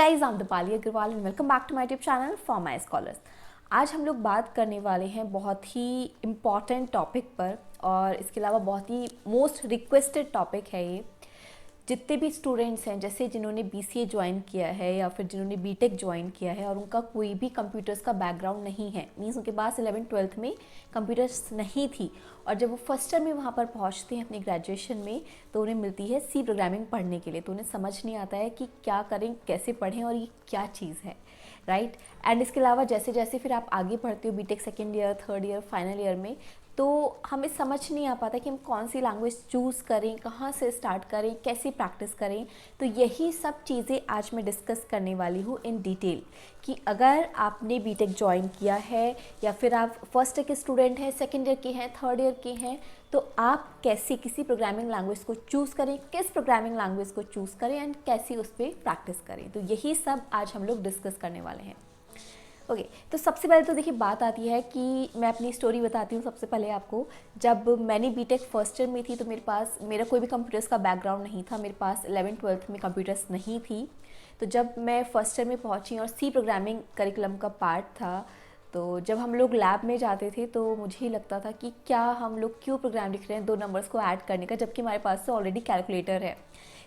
Guys, I am Deepali Agarwal and welcome back to my YouTube channel for my scholars. आज हम लोग बात करने वाले हैं बहुत ही इम्पॉर्टेंट टॉपिक पर, और इसके अलावा बहुत ही मोस्ट रिक्वेस्टेड टॉपिक है ये। जितने भी स्टूडेंट्स हैं, जैसे जिन्होंने बीसीए ज्वाइन किया है या फिर जिन्होंने बीटेक ज्वाइन किया है और उनका कोई भी कंप्यूटर्स का बैकग्राउंड नहीं है, मीन्स उनके पास 11th-12th में कंप्यूटर्स नहीं थी, और जब वो फर्स्ट ईयर में वहाँ पर पहुँचते हैं अपनी ग्रेजुएशन में, तो उन्हें मिलती है सी प्रोग्रामिंग पढ़ने के लिए। तो उन्हें समझ नहीं आता है कि क्या करें, कैसे पढ़ें और ये क्या चीज़ है, राइट। एंड इसके अलावा जैसे जैसे फिर आप आगे पढ़ते हो B Tech second year, third year, final year में, तो हमें समझ नहीं आ पाता कि हम कौन सी लैंग्वेज चूज़ करें, कहाँ से स्टार्ट करें, कैसे प्रैक्टिस करें। तो यही सब चीज़ें आज मैं डिस्कस करने वाली हूँ इन डिटेल, कि अगर आपने बीटेक ज्वाइन किया है या फिर आप फर्स्ट ईयर के स्टूडेंट हैं, सेकेंड ईयर के हैं, थर्ड ईयर के हैं, तो आप कैसे किसी प्रोग्रामिंग लैंग्वेज को चूज़ करें, किस प्रोग्रामिंग लैंग्वेज को चूज़ करें एंड कैसे उस पर प्रैक्टिस करें। तो यही सब आज हम लोग डिस्कस करने वाले हैं। ओके, तो सबसे पहले तो देखिए बात आती है कि मैं अपनी स्टोरी बताती हूँ सबसे पहले आपको। जब मैंने बीटेक फर्स्ट ईयर में थी तो मेरा कोई भी कंप्यूटर्स का बैकग्राउंड नहीं था, मेरे पास 11th-12th में कंप्यूटर्स नहीं थी। तो जब मैं फर्स्ट ईयर में पहुँची और सी प्रोग्रामिंग करिकुलम का पार्ट था, तो जब हम लोग लैब में जाते थे तो मुझे ही लगता था कि क्या हम लोग क्यों प्रोग्राम लिख रहे हैं 2 नंबर्स को ऐड करने का, जबकि हमारे पास तो ऑलरेडी कैलकुलेटर है।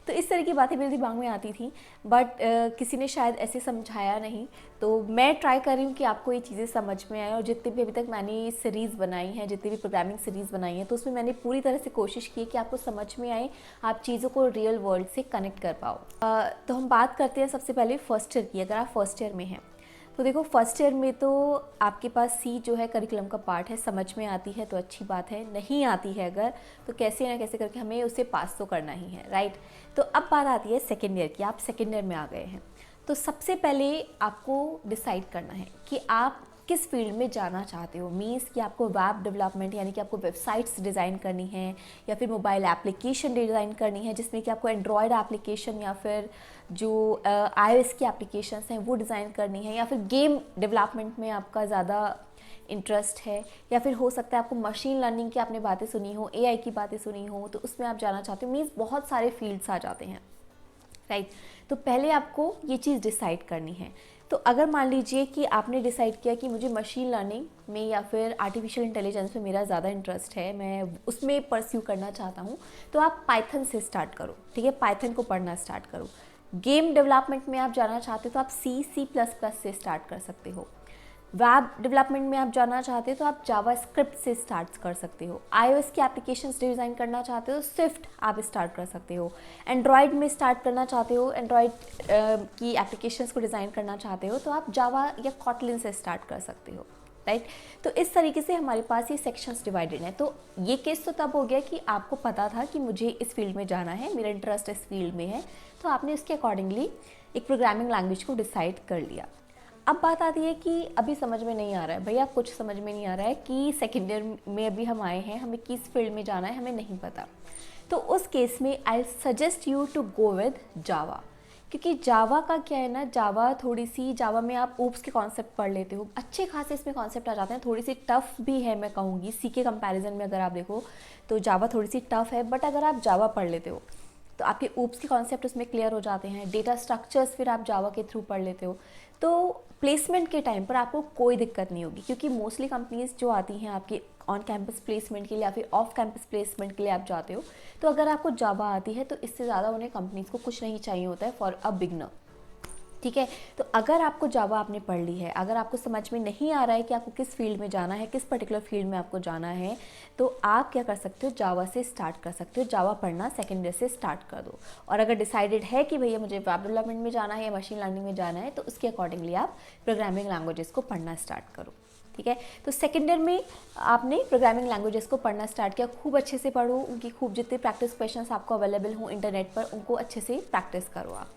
तो इस तरह की बातें मेरे दिमाग में आती थी, बट किसी ने शायद ऐसे समझाया नहीं। तो मैं ट्राई कर रही हूँ कि आपको ये चीज़ें समझ में आए, और जितने भी अभी तक मैंने सीरीज़ बनाई हैं, जितनी भी प्रोग्रामिंग सीरीज़ बनाई है, तो उसमें मैंने पूरी तरह से कोशिश की कि आपको समझ में आए, आप चीज़ों को रियल वर्ल्ड से कनेक्ट कर पाओ। तो हम बात करते हैं सबसे पहले फर्स्ट ईयर की। अगर आप फर्स्ट ईयर में हैं तो देखो, फर्स्ट ईयर में तो आपके पास सी जो है करिकुलम का पार्ट है, समझ में आती है तो अच्छी बात है, नहीं आती है अगर, तो कैसे ना कैसे करके हमें उसे पास तो करना ही है, राइट। तो अब बात आती है सेकेंड ईयर की। आप सेकेंड ईयर में आ गए हैं, तो सबसे पहले आपको डिसाइड करना है कि आप किस फील्ड में जाना चाहते हो। मीन्स कि आपको वेब डेवलपमेंट, यानी कि आपको वेबसाइट्स डिज़ाइन करनी है, या फिर मोबाइल एप्लीकेशन डिज़ाइन करनी है जिसमें कि आपको एंड्रॉयड एप्लीकेशन या फिर जो iOS की एप्लीकेशंस हैं वो डिज़ाइन करनी है, या फिर गेम डेवलपमेंट में आपका ज़्यादा इंटरेस्ट है, या फिर हो सकता है आपको मशीन लर्निंग की आपने बातें सुनी हो, AI की बातें सुनी हो, तो उसमें आप जाना चाहते हो। मीन्स बहुत सारे फील्ड्स आ जाते हैं, राइट। तो पहले आपको ये चीज़ डिसाइड करनी है। तो अगर मान लीजिए कि आपने डिसाइड किया कि मुझे मशीन लर्निंग में या फिर आर्टिफिशियल इंटेलिजेंस में मेरा ज़्यादा इंटरेस्ट है, मैं उसमें परस्यू करना चाहता हूँ, तो आप पाइथन से स्टार्ट करो, ठीक है, पाइथन को पढ़ना स्टार्ट करो। गेम डेवलपमेंट में आप जाना चाहते हो तो आप C++ से स्टार्ट कर सकते हो। वेब डेवलपमेंट में आप जाना चाहते हो तो आप जावास्क्रिप्ट से स्टार्ट कर सकते हो। iOS की एप्लीकेशंस डिज़ाइन करना चाहते हो, स्विफ्ट आप स्टार्ट कर सकते हो। एंड्रॉयड में स्टार्ट करना चाहते हो, एंड्रॉयड की एप्लीकेशंस को डिज़ाइन करना चाहते हो, तो आप जावा या कॉटलिन से स्टार्ट कर सकते हो, राइट। तो इस तरीके से हमारे पास ये सेक्शंस डिवाइडेड हैं। तो ये केस तो तब हो गया कि आपको पता था कि मुझे इस फील्ड में जाना है, मेरा इंटरेस्ट इस फील्ड में है, तो आपने उसके अकॉर्डिंगली एक प्रोग्रामिंग लैंग्वेज को डिसाइड कर लिया। अब बात आती है कि अभी समझ में नहीं आ रहा है भैया, कुछ समझ में नहीं आ रहा है कि सेकेंड ईयर में अभी हम आए हैं, हमें किस फील्ड में जाना है हमें नहीं पता। तो उस केस में I suggest you to go with Java, क्योंकि जावा का क्या है ना, जावा में आप ऊप्स के कॉन्सेप्ट पढ़ लेते हो, अच्छे खासे इसमें कॉन्सेप्ट आ जाते हैं। थोड़ी सी टफ भी है मैं कहूँगी, सी के कंपैरिजन में अगर आप देखो तो जावा थोड़ी सी टफ है, बट अगर आप जावा पढ़ लेते हो तो आपके ऊप्स के कॉन्सेप्ट उसमें क्लियर हो जाते हैं। डेटा स्ट्रक्चर्स फिर आप जावा के थ्रू पढ़ लेते हो, तो प्लेसमेंट के टाइम पर आपको कोई दिक्कत नहीं होगी, क्योंकि मोस्टली कंपनीज जो आती हैं आपके ऑन कैंपस प्लेसमेंट के लिए या फिर ऑफ कैंपस प्लेसमेंट के लिए आप जाते हो, तो अगर आपको जावा आती है तो इससे ज़्यादा उन्हें कंपनीज को कुछ नहीं चाहिए होता है फॉर अ बिगनर, ठीक है। तो अगर आपको जावा आपने पढ़ ली है, अगर आपको समझ में नहीं आ रहा है कि आपको किस फील्ड में जाना है, किस पर्टिकुलर फील्ड में आपको जाना है, तो आप क्या कर सकते हो, जावा से स्टार्ट कर सकते हो। जावा पढ़ना सेकेंड ईयर से स्टार्ट कर दो, और अगर डिसाइडेड है कि भैया मुझे वेब डेवलपमेंट में जाना है या मशीन लर्निंग में जाना है, तो उसके अकॉर्डिंगली आप प्रोग्रामिंग लैंग्वेजेस को पढ़ना स्टार्ट करो, ठीक है। तो सेकेंड ईयर में आपने प्रोग्रामिंग लैंग्वेजेस को पढ़ना स्टार्ट किया, खूब अच्छे से पढ़ो, उनकी खूब जितने प्रैक्टिस क्वेश्चंस आपको अवेलेबल हो इंटरनेट पर, उनको अच्छे से प्रैक्टिस करो आप।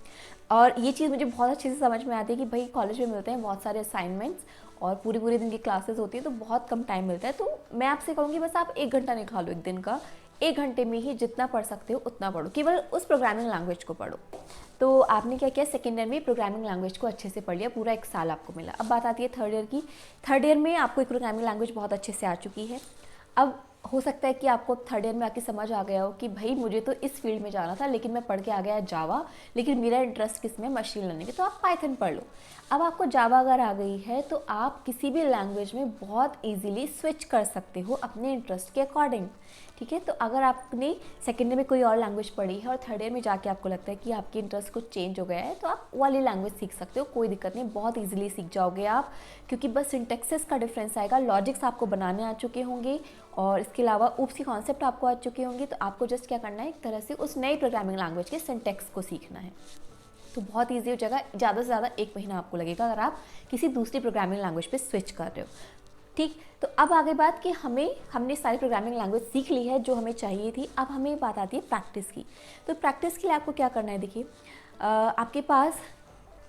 और ये चीज़ मुझे बहुत अच्छे से समझ में आती है कि भाई कॉलेज में मिलते हैं बहुत सारे असाइनमेंट्स और पूरी पूरी दिन की क्लासेस होती है, तो बहुत कम टाइम मिलता है। तो मैं आपसे कहूँगी बस आप 1 घंटा निकालो एक दिन का, 1 घंटे में ही जितना पढ़ सकते हो उतना पढ़ो, केवल उस प्रोग्रामिंग लैंग्वेज को पढ़ो। तो आपने क्या किया, सेकेंड ईयर में प्रोग्रामिंग लैंग्वेज को अच्छे से पढ़ लिया, पूरा 1 साल आपको मिला। अब बात आती है थर्ड ईयर की। थर्ड ईयर में आपको एक प्रोग्रामिंग लैंग्वेज बहुत अच्छे से आ चुकी है। अब हो सकता है कि आपको थर्ड ईयर में आके समझ आ गया हो कि भाई मुझे तो इस फील्ड में जाना था, लेकिन मैं पढ़ के आ गया जावा, लेकिन मेरा इंटरेस्ट किस में, मशीन लर्निंग है, तो आप पाइथन पढ़ लो। अब आपको जावा अगर आ गई है तो आप किसी भी लैंग्वेज में बहुत इजीली स्विच कर सकते हो अपने इंटरेस्ट के अकॉर्डिंग। ठीक है, तो अगर आपने सेकेंड ईयर में कोई और लैंग्वेज पढ़ी है और थर्ड ईयर में जाके आपको लगता है कि आपके इंटरेस्ट कुछ चेंज हो गया है, तो आप वाली लैंग्वेज सीख सकते हो, कोई दिक्कत नहीं, बहुत ईजिली सीख जाओगे आप, क्योंकि बस सिंटेक्सिस का डिफरेंस आएगा, लॉजिक्स आपको बनाने आ चुके होंगे और इसके अलावा ऊप्सी कॉन्सेप्ट आपको आ चुके होंगे। तो आपको जस्ट क्या करना है, एक तरह से उस नई प्रोग्रामिंग लैंग्वेज के सिंटेक्स को सीखना है, तो बहुत ईजी हो जाएगा। ज़्यादा से ज़्यादा 1 महीना आपको लगेगा अगर आप किसी दूसरी प्रोग्रामिंग लैंग्वेज पे स्विच कर रहे हो। ठीक, तो अब आगे बात कि हमने सारी प्रोग्रामिंग लैंग्वेज सीख ली है जो हमें चाहिए थी। अब हमें बात आती है प्रैक्टिस की। तो प्रैक्टिस के लिए आपको क्या करना है, देखिए आपके पास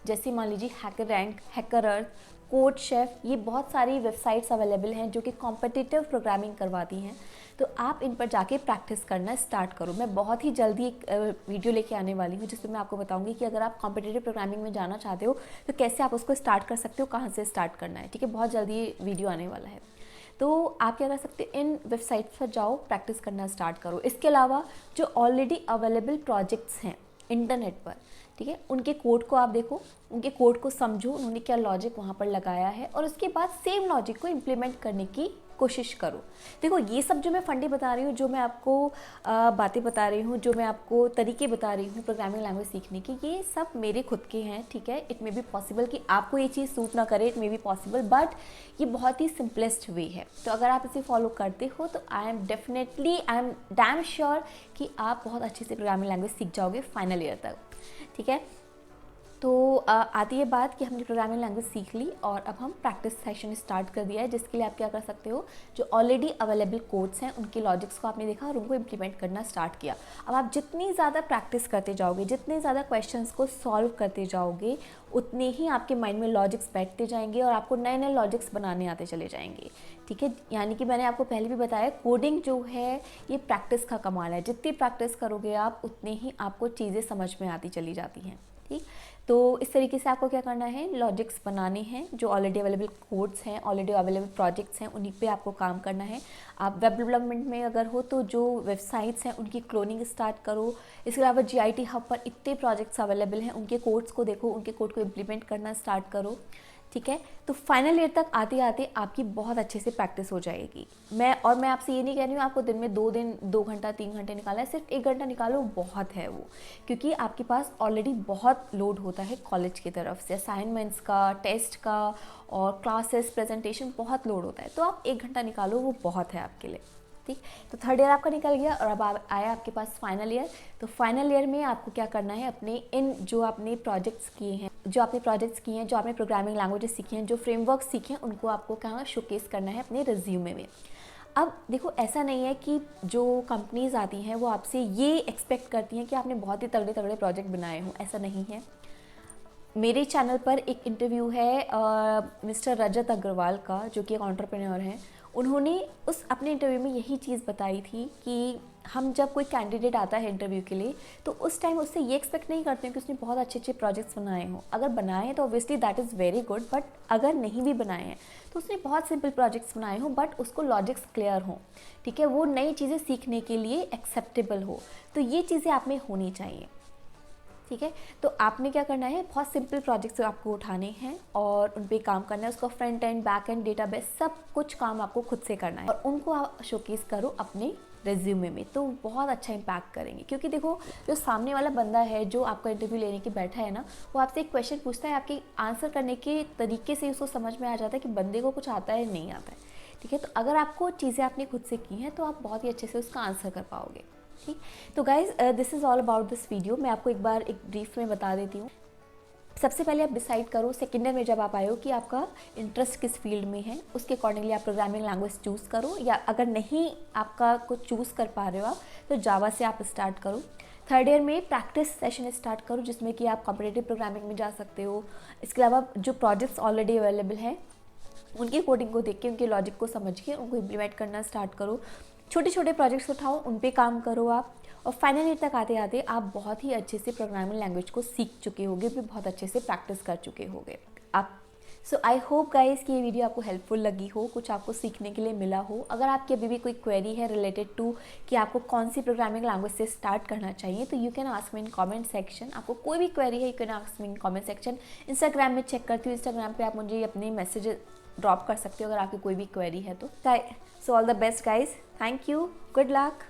जैसे मान लीजिए हैकर रैंक, हैकरर्थ, कोड शेफ, ये बहुत सारी वेबसाइट्स अवेलेबल हैं जो कि कॉम्पिटिटिव प्रोग्रामिंग करवाती हैं। तो आप इन पर जाके प्रैक्टिस करना स्टार्ट करो। मैं बहुत ही जल्दी एक वीडियो लेके आने वाली हूँ जिसमें मैं आपको बताऊंगी कि अगर आप कॉम्पिटिटिव प्रोग्रामिंग में जाना चाहते हो तो कैसे आप उसको स्टार्ट कर सकते हो, कहाँ से स्टार्ट करना है। ठीक है, बहुत जल्दी ये वीडियो आने वाला है। तो आप क्या कर सकते हो, इन वेबसाइट्स पर जाओ, प्रैक्टिस करना स्टार्ट करो। इसके अलावा जो ऑलरेडी अवेलेबल प्रोजेक्ट्स हैं इंटरनेट पर, ठीक है, उनके कोड को आप देखो, उनके कोड को समझो, उन्होंने क्या लॉजिक वहाँ पर लगाया है, और उसके बाद सेम लॉजिक को इम्प्लीमेंट करने की कोशिश करो। देखो ये सब जो मैं फंडे बता रही हूँ, जो मैं आपको बातें बता रही हूँ, जो मैं आपको तरीके बता रही हूँ प्रोग्रामिंग लैंग्वेज सीखने के, ये सब मेरे खुद के हैं। ठीक है, इट मे बी पॉसिबल कि आपको ये चीज़ सूट ना करे, it may be possible, but ये बहुत ही सिंपलेस्ट वे है। तो अगर आप इसे फॉलो करते हो तो आई एम डैम श्योर कि आप बहुत अच्छे से प्रोग्रामिंग लैंग्वेज सीख जाओगे फाइनल ईयर तक। ठीक है, तो आती है बात कि हमने प्रोग्रामिंग लैंग्वेज सीख ली और अब हम प्रैक्टिस सेशन स्टार्ट कर दिया है, जिसके लिए आप क्या कर सकते हो, जो ऑलरेडी अवेलेबल कोड्स हैं उनके लॉजिक्स को आपने देखा और उनको इम्प्लीमेंट करना स्टार्ट किया। अब आप जितनी ज़्यादा प्रैक्टिस करते जाओगे, जितने ज़्यादा क्वेश्चंस को सॉल्व करते जाओगे, उतने ही आपके माइंड में लॉजिक्स बैठते जाएंगे और आपको नए नए लॉजिक्स बनाने आते चले जाएंगे। ठीक है, यानी कि मैंने आपको पहले भी बताया, कोडिंग जो है ये प्रैक्टिस का कमाल है। जितनी प्रैक्टिस करोगे आप, उतने ही आपको चीज़ें समझ में आती चली जाती हैं। ठीक, तो इस तरीके से आपको क्या करना है, लॉजिक्स बनाने हैं, जो ऑलरेडी अवेलेबल कोड्स हैं, ऑलरेडी अवेलेबल प्रोजेक्ट्स हैं, उन्हीं पे आपको काम करना है। आप वेब डेवलपमेंट में अगर हो तो जो वेबसाइट्स हैं उनकी क्लोनिंग स्टार्ट करो। इसके अलावा GIT हब पर इतने प्रोजेक्ट्स अवेलेबल हैं, उनके कोड्स को देखो, उनके कोड को इम्प्लीमेंट करना स्टार्ट करो। ठीक है, तो फाइनल ईयर तक आते आते आपकी बहुत अच्छे से प्रैक्टिस हो जाएगी। मैं आपसे ये नहीं कह रही हूँ आपको दिन में 2 घंटा 3 घंटे निकालना है, सिर्फ 1 घंटा निकालो बहुत है वो, क्योंकि आपके पास ऑलरेडी बहुत लोड होता है कॉलेज की तरफ से, असाइनमेंट्स का, टेस्ट का और क्लासेस, प्रेजेंटेशन, बहुत लोड होता है। तो आप 1 घंटा निकालो, वो बहुत है आपके लिए। ठीक, तो थर्ड ईयर आपका निकल गया और अब आया आपके पास फाइनल ईयर। तो फाइनल ईयर में आपको क्या करना है, अपने जो आपने प्रोजेक्ट्स किए हैं, जो आपने प्रोग्रामिंग लैंग्वेजेस सीखी हैं, जो फ्रेमवर्क सीखे हैं, उनको आपको क्या शोकेस करना है अपने रिज्यूमे में। अब देखो ऐसा नहीं है कि जो कंपनीज आती हैं वो आपसे ये एक्सपेक्ट करती हैं कि आपने बहुत ही तगड़े तगड़े प्रोजेक्ट बनाए हों, ऐसा नहीं है। मेरे चैनल पर एक इंटरव्यू है मिस्टर रजत अग्रवाल का, जो कि एक एंटरप्रेन्योर हैं। उन्होंने उस अपने इंटरव्यू में यही चीज़ बताई थी कि हम जब कोई कैंडिडेट आता है इंटरव्यू के लिए तो उस टाइम उससे ये एक्सपेक्ट नहीं करते हैं कि उसने बहुत अच्छे अच्छे प्रोजेक्ट्स बनाए हों। अगर बनाए हैं तो obviously that is very good, but अगर नहीं भी बनाए हैं तो उसने बहुत सिंपल प्रोजेक्ट्स बनाए हों, बट उसको लॉजिक्स क्लियर हों। ठीक है, वो नई चीज़ें सीखने के लिए एक्सेप्टेबल हो। तो ये चीज़ें आप में होनी चाहिए। ठीक है, तो आपने क्या करना है, बहुत सिंपल प्रोजेक्ट्स आपको उठाने हैं और उन पे काम करना है। उसका front end, back and, database, सब कुछ काम आपको खुद से करना है और उनको आप शोकेस करो अपने रेज्यूमे में, तो बहुत अच्छा इम्पैक्ट करेंगे। क्योंकि देखो जो सामने वाला बंदा है जो आपका इंटरव्यू लेने के बैठा है ना, वो आपसे एक क्वेश्चन पूछता है, आपके आंसर करने के तरीके से उसको समझ में आ जाता है कि बंदे को कुछ आता है नहीं आता है। ठीक है, तो अगर आपको चीज़ें आपने खुद से की हैं तो आप बहुत ही अच्छे से उसका आंसर कर पाओगे। ठीक, तो guys this is all about this video. मैं आपको एक बार एक ब्रीफ में बता देती हूँ। सबसे पहले आप डिसाइड करो सेकेंड ईयर में जब आप आए हो कि आपका इंटरेस्ट किस फील्ड में है, उसके अकॉर्डिंगली आप प्रोग्रामिंग लैंग्वेज चूज़ करो, या अगर नहीं आपका कुछ चूज़ कर पा रहे हो आप तो जावा से आप स्टार्ट करो। थर्ड ईयर में प्रैक्टिस सेशन स्टार्ट करो जिसमें कि आप कॉम्पिटिटिव प्रोग्रामिंग में जा सकते हो। इसके अलावा जो प्रोजेक्ट्स ऑलरेडी अवेलेबल हैं उनकी कोडिंग को देख के, उनके लॉजिक को समझ के उनको इम्प्लीमेंट करना स्टार्ट करो। छोटे छोटे प्रोजेक्ट्स उठाओ, उन पे काम करो आप, और फाइनल ईयर तक आते आते आप बहुत ही अच्छे से प्रोग्रामिंग लैंग्वेज को सीख चुके होगे, भी बहुत अच्छे से प्रैक्टिस कर चुके होगे। आप सो आई होप गाइस कि ये वीडियो आपको हेल्पफुल लगी हो, कुछ आपको सीखने के लिए मिला हो। अगर आपकी अभी भी कोई क्वेरी है रिलेटेड टू कि आपको कौन सी प्रोग्रामिंग लैंग्वेज से स्टार्ट करना चाहिए, तो you can ask me in comment section. आपको कोई भी क्वेरी है, you can ask me in comment section. Instagram में चेक करती हूँ, इंस्टाग्राम पे आप मुझे अपने मैसेज ड्रॉप कर सकते हो अगर आपकी कोई भी क्वेरी है तो। So all the best guys, thank you, good luck.